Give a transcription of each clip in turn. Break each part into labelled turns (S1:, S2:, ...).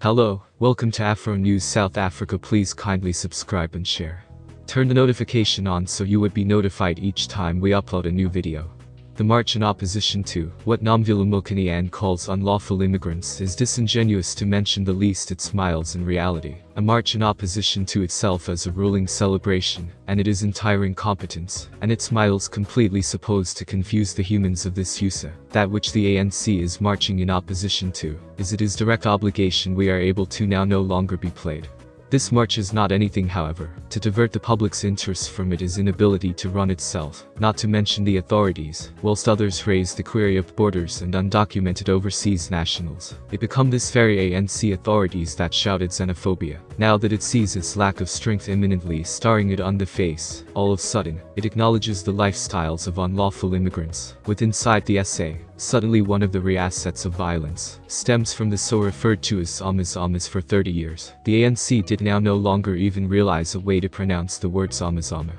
S1: Hello, welcome to Afro News South Africa. Please kindly subscribe and share. Turn the notification on so you would be notified each time we upload a new video. The march in opposition to what Nomvula Mokonyane calls unlawful immigrants is disingenuous, to mention the least. It smiles in reality. A march in opposition to itself as a ruling celebration, and it is entire incompetence, and it smiles completely supposed to confuse the humans of this USA. That which the ANC is marching in opposition to, is it is direct obligation we are able to now no longer be played. This march is not anything, however, to divert the public's interest from its inability to run itself, not to mention the authorities, whilst others raise the query of borders and undocumented overseas nationals. It become this very ANC authorities that shouted xenophobia. Now that it sees its lack of strength imminently staring it on the face, all of a sudden, it acknowledges the lifestyles of unlawful immigrants. With inside the essay, suddenly one of the re-assets of violence stems from the so referred to as Amazama for 30 years. The ANC did now no longer even realize a way to pronounce the word Amazama.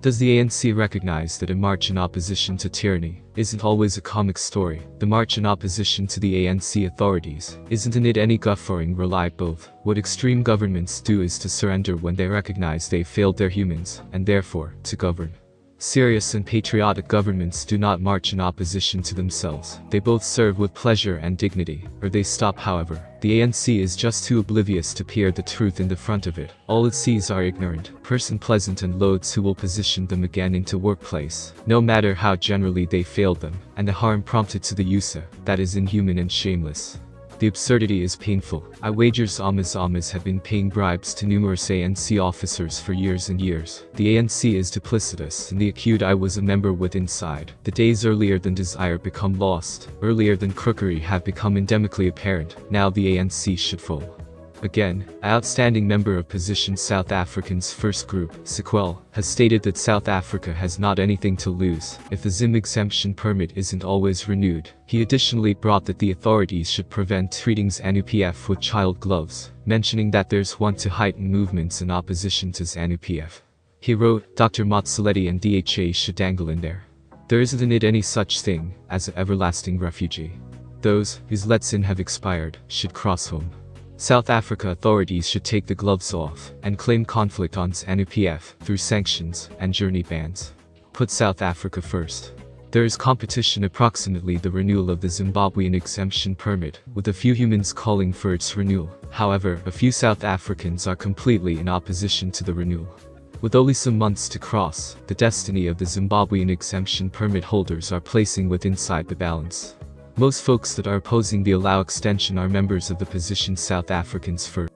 S1: Does the ANC recognize that a march in opposition to tyranny isn't always a comic story? The march in opposition to the ANC authorities isn't in it any guffawing rely both. What extreme governments do is to surrender when they recognize they failed their humans, and therefore, to govern. Serious and patriotic governments do not march in opposition to themselves. They both serve with pleasure and dignity, or they stop. However, the ANC is just too oblivious to peer the truth in the front of it. All it sees are ignorant, person-pleasant and loads who will position them again into workplace, no matter how generally they failed them, and the harm prompted to the USA, that is inhuman and shameless. The absurdity is painful. I wagers Amazamas have been paying bribes to numerous ANC officers for years and years. The ANC is duplicitous, and the acute I was a member with inside. The days earlier than desire become lost, earlier than crookery have become endemically apparent. Now the ANC should fall. Again, an outstanding member of Position South Africa's first group, Sequel, has stated that South Africa has not anything to lose if the Zim exemption permit isn't always renewed. He additionally brought that the authorities should prevent treating ZANU-PF with child gloves, mentioning that there's want to heighten movements in opposition to ZANU-PF. He wrote, Dr. Motsoaledi and DHA should dangle in there. There isn't in it any such thing as an everlasting refugee. Those whose lets in have expired should cross home. South Africa authorities should take the gloves off and claim conflict on ZANU-PF through sanctions and journey bans. Put South Africa first. There is competition approximately the renewal of the Zimbabwean exemption permit, with a few humans calling for its renewal. However, a few South Africans are completely in opposition to the renewal. With only some months to cross, the destiny of the Zimbabwean exemption permit holders are placing with inside the balance. Most folks that are opposing the allow extension are members of the Position South Africans first.